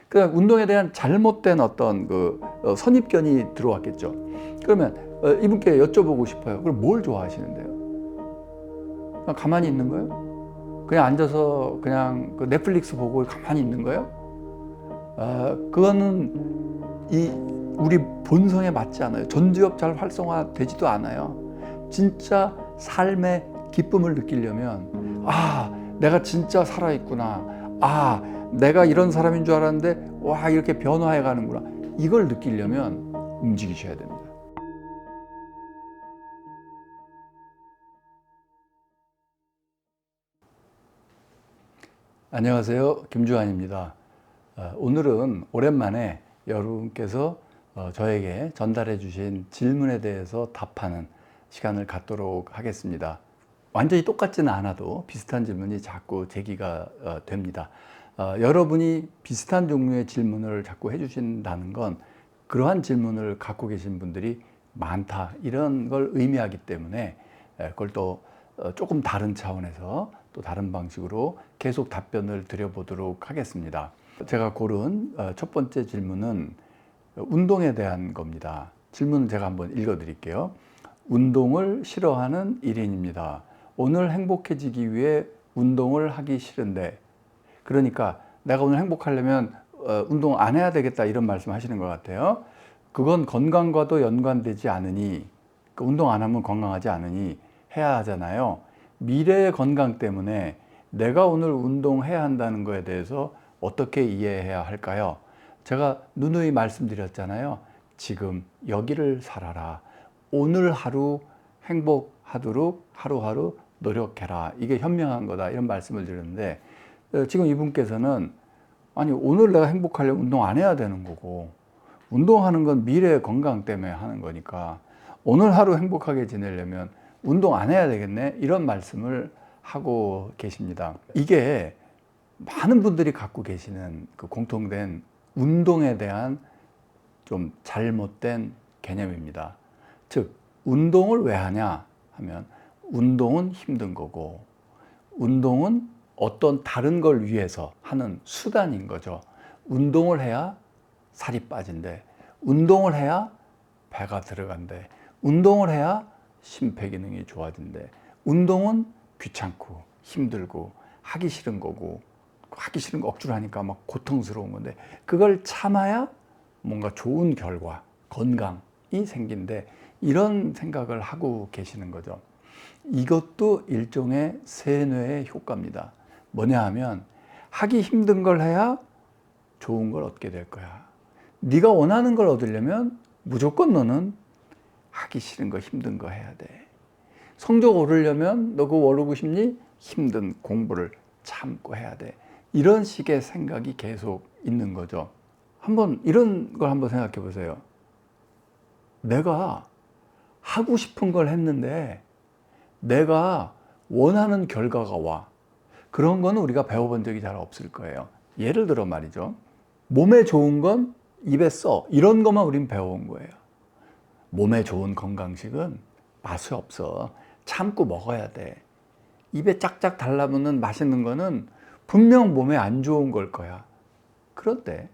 그러니까 운동에 대한 잘못된 어떤 선입견이 들어왔겠죠. 그러면 이분께 여쭤보고 싶어요. 그럼 뭘 좋아하시는데요? 그냥 가만히 있는 거예요? 그냥 앉아서 그냥 넷플릭스 보고 가만히 있는 거예요? 그거는 우리 본성에 맞지 않아요. 전두엽 잘 활성화되지도 않아요. 진짜 삶의 기쁨을 느끼려면, 내가 진짜 살아있구나. 내가 이런 사람인 줄 알았는데, 와, 이렇게 변화해 가는구나. 이걸 느끼려면 움직이셔야 됩니다. 안녕하세요. 김주환입니다. 오늘은 오랜만에 여러분께서 저에게 전달해 주신 질문에 대해서 답하는 시간을 갖도록 하겠습니다. 완전히 똑같지는 않아도 비슷한 질문이 자꾸 제기가 됩니다. 여러분이 비슷한 종류의 질문을 자꾸 해주신다는 건 그러한 질문을 갖고 계신 분들이 많다, 이런 걸 의미하기 때문에 그걸 또 조금 다른 차원에서 또 다른 방식으로 계속 답변을 드려보도록 하겠습니다. 제가 고른 첫 번째 질문은 운동에 대한 겁니다. 질문을 제가 한번 읽어 드릴게요. 운동을 싫어하는 1인입니다. 오늘 행복해지기 위해 운동을 하기 싫은데, 그러니까 내가 오늘 행복하려면 운동 안 해야 되겠다, 이런 말씀 하시는 것 같아요. 그건 건강과도 연관되지 않으니, 운동 안 하면 건강하지 않으니 해야 하잖아요. 미래의 건강 때문에 내가 오늘 운동해야 한다는 거에 대해서 어떻게 이해해야 할까요? 제가 누누이 말씀드렸잖아요. 지금 여기를 살아라. 오늘 하루 행복하도록 하루하루 노력해라. 이게 현명한 거다, 이런 말씀을 드렸는데, 지금 이분께서는 아니, 오늘 내가 행복하려면 운동 안 해야 되는 거고, 운동하는 건 미래의 건강 때문에 하는 거니까 오늘 하루 행복하게 지내려면 운동 안 해야 되겠네, 이런 말씀을 하고 계십니다. 이게 많은 분들이 갖고 계시는 공통된 운동에 대한 좀 잘못된 개념입니다. 즉, 운동을 왜 하냐 하면, 운동은 힘든 거고, 운동은 어떤 다른 걸 위해서 하는 수단인 거죠. 운동을 해야 살이 빠진대, 운동을 해야 배가 들어간대, 운동을 해야 심폐기능이 좋아진대. 운동은 귀찮고 힘들고 하기 싫은 거고, 하기 싫은 거 억지로 하니까 막 고통스러운 건데, 그걸 참아야 뭔가 좋은 결과, 건강이 생긴대, 이런 생각을 하고 계시는 거죠. 이것도 일종의 세뇌의 효과입니다. 뭐냐 하면, 하기 힘든 걸 해야 좋은 걸 얻게 될 거야. 네가 원하는 걸 얻으려면 무조건 너는 하기 싫은 거, 힘든 거 해야 돼. 성적 오르려면 너 그거 오르고 싶니? 힘든 공부를 참고 해야 돼. 이런 식의 생각이 계속 있는 거죠. 한번 이런 걸 한번 생각해 보세요. 내가 하고 싶은 걸 했는데 내가 원하는 결과가 와. 그런 거는 우리가 배워본 적이 잘 없을 거예요. 예를 들어 말이죠. 몸에 좋은 건 입에 써. 이런 것만 우린 배워온 거예요. 몸에 좋은 건강식은 맛이 없어. 참고 먹어야 돼. 입에 짝짝 달라붙는 맛있는 거는 분명 몸에 안 좋은 걸 거야. 그런데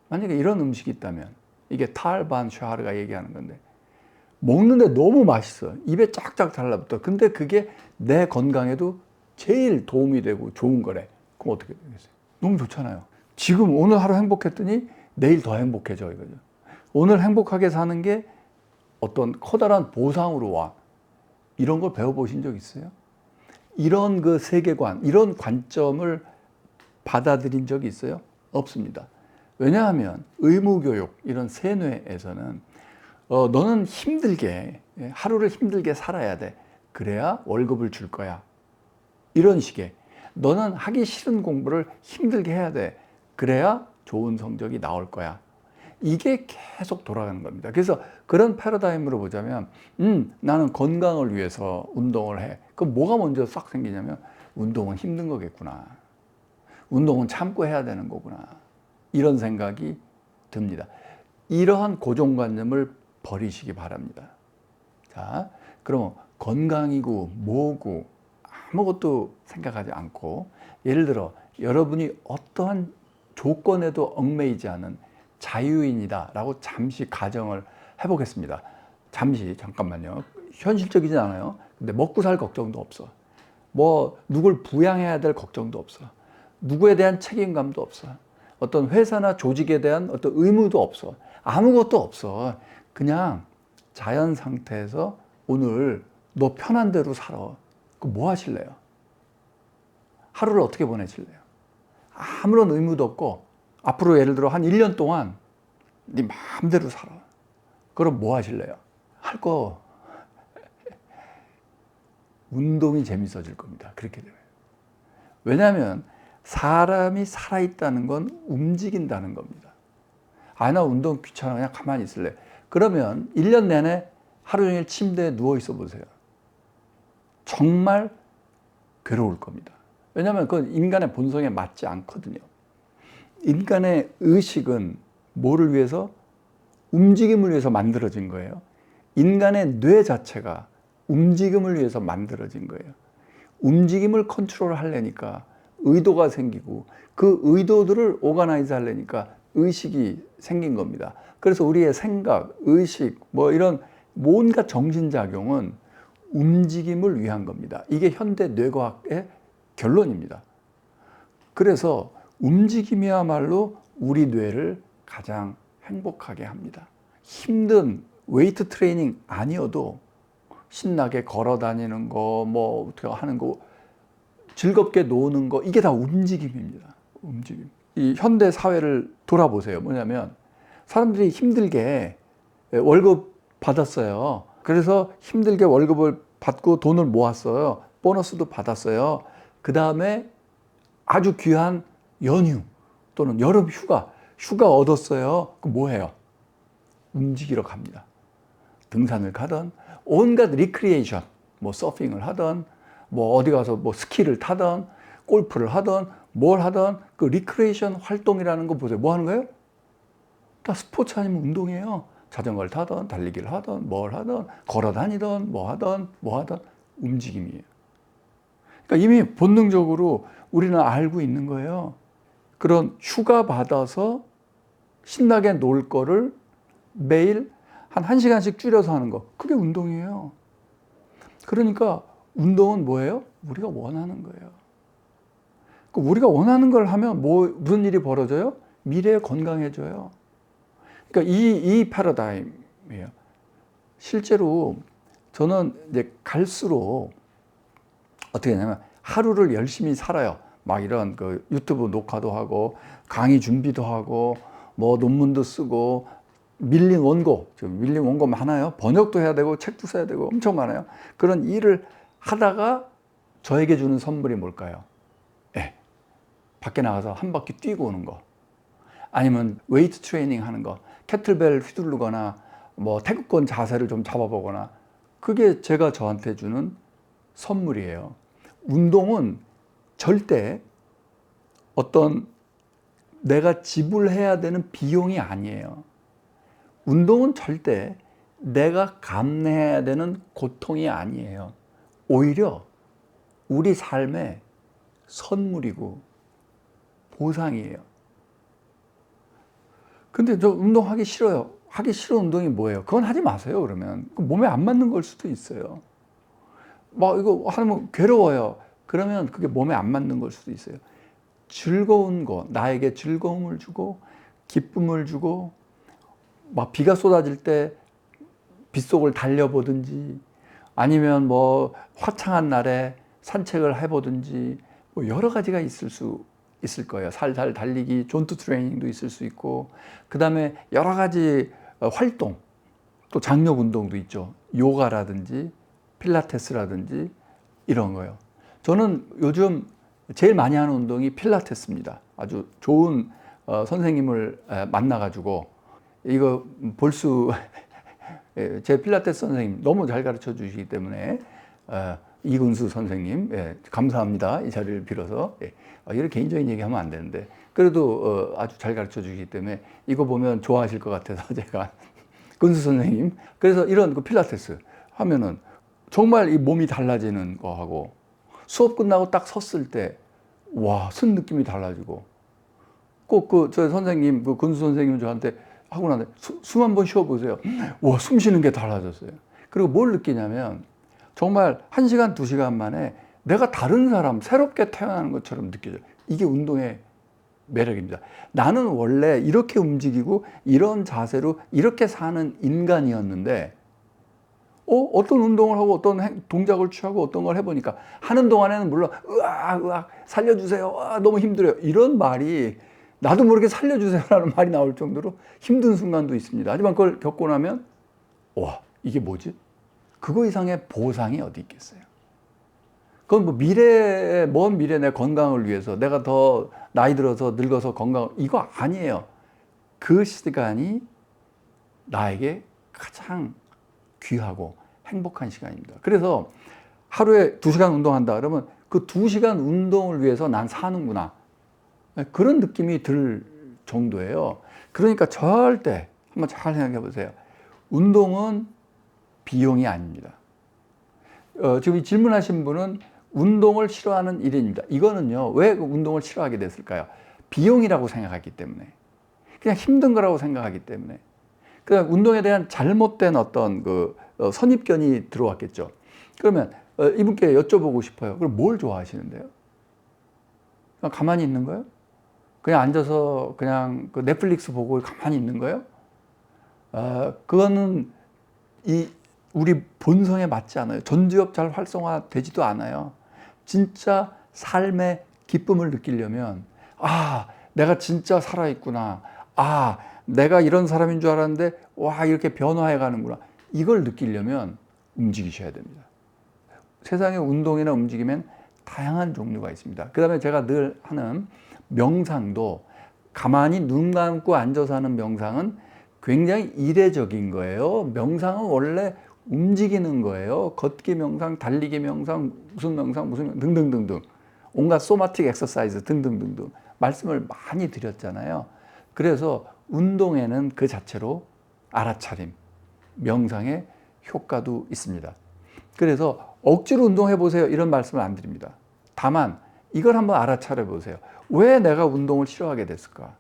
만약에 이런 음식이 있다면, 이게 탈반 샤르가 얘기하는 건데, 먹는데 너무 맛있어. 입에 짝짝 달라붙어. 근데 그게 내 건강에도 제일 도움이 되고 좋은 거래. 그럼 어떻게 되겠어요? 너무 좋잖아요. 지금 오늘 하루 행복했더니 내일 더 행복해져, 이거죠. 오늘 행복하게 사는 게 어떤 커다란 보상으로 와. 이런 걸 배워보신 적 있어요? 이런 세계관, 이런 관점을 받아들인 적이 있어요? 없습니다. 왜냐하면 의무교육, 이런 세뇌에서는 너는 힘들게, 하루를 힘들게 살아야 돼. 그래야 월급을 줄 거야. 이런 식의, 너는 하기 싫은 공부를 힘들게 해야 돼. 그래야 좋은 성적이 나올 거야. 이게 계속 돌아가는 겁니다. 그래서 그런 패러다임으로 보자면, 나는 건강을 위해서 운동을 해. 그럼 뭐가 먼저 싹 생기냐면, 운동은 힘든 거겠구나. 운동은 참고 해야 되는 거구나. 이런 생각이 듭니다. 이러한 고정관념을 버리시기 바랍니다. 자, 그럼 건강이고 뭐고 아무것도 생각하지 않고, 예를 들어 여러분이 어떠한 조건에도 얽매이지 않은 자유인이다라고 잠시 가정을 해보겠습니다. 잠깐만요. 현실적이지 않아요. 근데 먹고 살 걱정도 없어. 뭐 누굴 부양해야 될 걱정도 없어. 누구에 대한 책임감도 없어. 어떤 회사나 조직에 대한 어떤 의무도 없어. 아무것도 없어. 그냥 자연 상태에서 오늘 너 편한 대로 살아. 그럼 뭐 하실래요? 하루를 어떻게 보내실래요? 아무런 의무도 없고 앞으로 예를 들어 한 1년 동안 네 마음대로 살아. 그럼 뭐 하실래요? 할 거 운동이 재밌어질 겁니다. 그렇게 되면. 왜냐하면 사람이 살아있다는 건 움직인다는 겁니다. 아, 나 운동 귀찮아. 그냥 가만히 있을래. 그러면 1년 내내 하루 종일 침대에 누워 있어 보세요. 정말 괴로울 겁니다. 왜냐하면 그건 인간의 본성에 맞지 않거든요. 인간의 의식은 뭐를 위해서? 움직임을 위해서 만들어진 거예요. 인간의 뇌 자체가 움직임을 위해서 만들어진 거예요. 움직임을 컨트롤하려니까 의도가 생기고 그 의도들을 오가나이즈 하려니까 의식이 생긴 겁니다. 그래서 우리의 생각, 의식, 뭐 이런 뭔가 정신작용은 움직임을 위한 겁니다. 이게 현대 뇌과학의 결론입니다. 그래서 움직임이야말로 우리 뇌를 가장 행복하게 합니다. 힘든 웨이트 트레이닝 아니어도 신나게 걸어 다니는 거, 뭐 어떻게 하는 거, 즐겁게 노는 거, 이게 다 움직임입니다. 움직임. 이 현대 사회를 돌아보세요. 뭐냐면 사람들이 힘들게 월급 받았어요. 그래서 힘들게 월급을 받고 돈을 모았어요. 보너스도 받았어요. 그 다음에 아주 귀한 연휴 또는 여름 휴가 얻었어요. 그럼 뭐 해요? 움직이러 갑니다. 등산을 가든 온갖 리크리에이션, 뭐 서핑을 하든 뭐 어디 가서 뭐 스키를 타든 골프를 하든 뭘 하든 그 리크리에이션 활동이라는 거 보세요. 뭐 하는 거예요? 다 스포츠 아니면 운동이에요. 자전거를 타든 달리기를 하든 뭘 하든 걸어 다니든 뭐 하든 움직임이에요. 그러니까 이미 본능적으로 우리는 알고 있는 거예요. 그런 휴가 받아서 신나게 놀 거를 매일 한 1시간씩 줄여서 하는 거, 그게 운동이에요. 그러니까 운동은 뭐예요? 우리가 원하는 거예요. 우리가 원하는 걸 하면 무슨 일이 벌어져요? 미래에 건강해져요. 그러니까 이 패러다임이에요. 실제로 저는 이제 갈수록 어떻게 하냐면 하루를 열심히 살아요. 막 이런 그 유튜브 녹화도 하고 강의 준비도 하고 뭐 논문도 쓰고 밀린 원고 많아요. 번역도 해야 되고 책도 써야 되고 엄청 많아요. 그런 일을 하다가 저에게 주는 선물이 뭘까요? 밖에 나가서 한 바퀴 뛰고 오는 거, 아니면 웨이트 트레이닝 하는 거, 캐틀벨 휘두르거나 뭐 태극권 자세를 좀 잡아보거나, 그게 제가 저한테 주는 선물이에요. 운동은 절대 어떤 내가 지불해야 되는 비용이 아니에요. 운동은 절대 내가 감내해야 되는 고통이 아니에요. 오히려 우리 삶의 선물이고 보상이에요. 근데 저 운동하기 싫어요. 하기 싫은 운동이 뭐예요? 그건 하지 마세요. 그러면 몸에 안 맞는 걸 수도 있어요. 막 이거 하면 괴로워요. 그러면 그게 몸에 안 맞는 걸 수도 있어요. 즐거운 거, 나에게 즐거움을 주고 기쁨을 주고, 막 비가 쏟아질 때 빗속을 달려보든지, 아니면 뭐 화창한 날에 산책을 해보든지, 뭐 여러 가지가 있을 거예요. 살살 달리기, 존투 트레이닝도 있을 수 있고, 그 다음에 여러 가지 활동, 또 장력 운동도 있죠. 요가라든지 필라테스라든지 이런 거요. 저는 요즘 제일 많이 하는 운동이 필라테스입니다. 아주 좋은 선생님을 만나가지고 이거 제 필라테스 선생님 너무 잘 가르쳐 주시기 때문에 이근수 선생님, 감사합니다. 이 자리를 빌어서. 이런 개인적인 얘기하면 안 되는데 그래도 아주 잘 가르쳐 주시기 때문에 이거 보면 좋아하실 것 같아서 제가 근수 선생님, 그래서 이런 그 필라테스 하면은 정말 이 몸이 달라지는 거하고, 수업 끝나고 딱 섰을 때 와, 쓴 느낌이 달라지고, 꼭 저 선생님, 근수 선생님 저한테 하고 나서 숨 한 번 쉬어보세요. 와, 숨 쉬는 게 달라졌어요. 그리고 뭘 느끼냐면 정말 1시간, 2시간 만에 내가 다른 사람, 새롭게 태어나는 것처럼 느껴져요. 이게 운동의 매력입니다. 나는 원래 이렇게 움직이고 이런 자세로 이렇게 사는 인간이었는데 어떤 운동을 하고 어떤 동작을 취하고 어떤 걸 해보니까 하는 동안에는 물론 으악 살려주세요, 너무 힘들어요, 이런 말이 나도 모르게 살려주세요라는 말이 나올 정도로 힘든 순간도 있습니다. 하지만 그걸 겪고 나면 와, 이게 뭐지? 그거 이상의 보상이 어디 있겠어요? 그건 뭐 먼 미래 내 건강을 위해서 내가 더 나이 들어서 늙어서 건강, 이거 아니에요. 그 시간이 나에게 가장 귀하고 행복한 시간입니다. 그래서 하루에 2시간 운동한다 그러면 그 2시간 운동을 위해서 난 사는구나, 그런 느낌이 들 정도예요. 그러니까 절대 한번 잘 생각해 보세요. 운동은 비용이 아닙니다. 지금 이 질문하신 분은 운동을 싫어하는 1인입니다. 이거는요, 왜 운동을 싫어하게 됐을까요? 비용이라고 생각하기 때문에, 그냥 힘든 거라고 생각하기 때문에, 그냥 운동에 대한 잘못된 어떤 선입견이 들어왔겠죠. 그러면 이분께 여쭤보고 싶어요. 그럼 뭘 좋아하시는데요? 그냥 가만히 있는 거예요? 그냥 앉아서 그냥 넷플릭스 보고 가만히 있는 거예요? 그거는 우리 본성에 맞지 않아요. 전두엽 잘 활성화되지도 않아요. 진짜 삶의 기쁨을 느끼려면, 내가 진짜 살아있구나, 내가 이런 사람인 줄 알았는데 와, 이렇게 변화해 가는구나, 이걸 느끼려면 움직이셔야 됩니다. 세상의 운동이나 움직임엔 다양한 종류가 있습니다. 그 다음에 제가 늘 하는 명상도, 가만히 눈 감고 앉아서 하는 명상은 굉장히 이례적인 거예요. 명상은 원래 움직이는 거예요. 걷기 명상, 달리기 명상, 무슨 명상 등등등등, 온갖 소마틱 엑서사이즈 등등등등 말씀을 많이 드렸잖아요. 그래서 운동에는 그 자체로 알아차림, 명상의 효과도 있습니다. 그래서 억지로 운동해 보세요, 이런 말씀을 안 드립니다. 다만 이걸 한번 알아차려 보세요. 왜 내가 운동을 싫어하게 됐을까?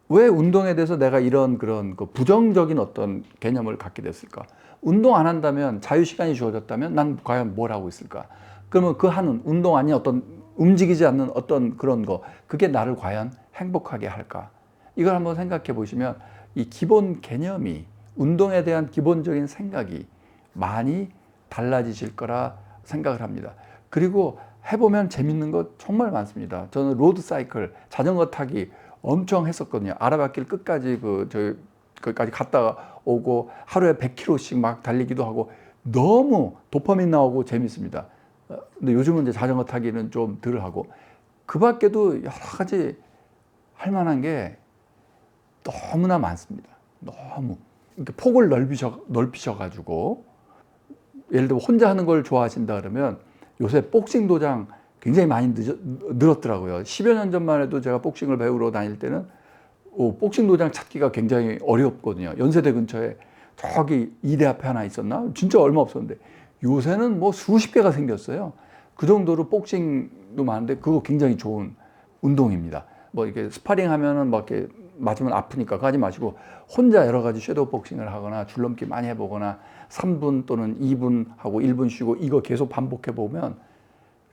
왜 운동에 대해서 내가 이런 그런 부정적인 어떤 개념을 갖게 됐을까? 운동 안 한다면, 자유시간이 주어졌다면 난 과연 뭘 하고 있을까? 그러면 그 하는 운동 아닌 어떤 움직이지 않는 어떤 그런 거, 그게 나를 과연 행복하게 할까? 이걸 한번 생각해 보시면 이 기본 개념이, 운동에 대한 기본적인 생각이 많이 달라지실 거라 생각을 합니다. 그리고 해보면 재밌는 거 정말 많습니다. 저는 로드사이클, 자전거 타기 엄청 했었거든요. 아라뱃길 끝까지 거기까지 갔다 오고 하루에 100km씩 막 달리기도 하고 너무 도파민 나오고 재밌습니다. 근데 요즘은 이제 자전거 타기는 좀 덜 하고, 그 밖에도 여러 가지 할 만한 게 너무나 많습니다. 너무 이렇게 폭을 넓히셔가지고, 예를 들어 혼자 하는 걸 좋아하신다 그러면 요새 복싱 도장 굉장히 많이 늘었더라고요. 10여 년 전만 해도 제가 복싱을 배우러 다닐 때는 복싱 도장 찾기가 굉장히 어렵거든요. 연세대 근처에 저기 이대 앞에 하나 있었나? 진짜 얼마 없었는데 요새는 뭐 수십 개가 생겼어요. 그 정도로 복싱도 많은데 그거 굉장히 좋은 운동입니다. 뭐 이렇게 스파링 하면은 막 이렇게 맞으면 아프니까 그거 하지 마시고 혼자 여러 가지 섀도우 복싱을 하거나 줄넘기 많이 해보거나 3분 또는 2분 하고 1분 쉬고 이거 계속 반복해 보면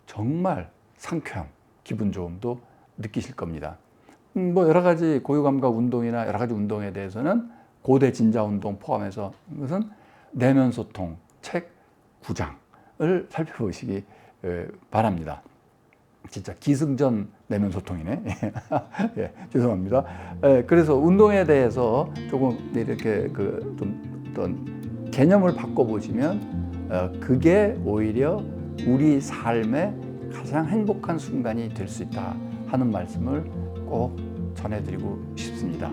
정말 상쾌함, 기분 좋음도 느끼실 겁니다. 뭐 여러 가지 고유감각 운동이나 여러 가지 운동에 대해서는 고대 진자 운동 포함해서 이것은 내면 소통 책 9장을 살펴보시기 바랍니다. 진짜 기승전 내면 소통이네. 예, 죄송합니다. 그래서 운동에 대해서 조금 이렇게 어떤 개념을 바꿔보시면 그게 오히려 우리 삶의 가장 행복한 순간이 될 수 있다 하는 말씀을 꼭 전해드리고 싶습니다.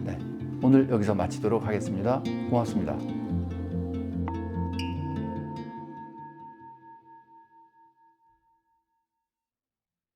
네, 오늘 여기서 마치도록 하겠습니다. 고맙습니다.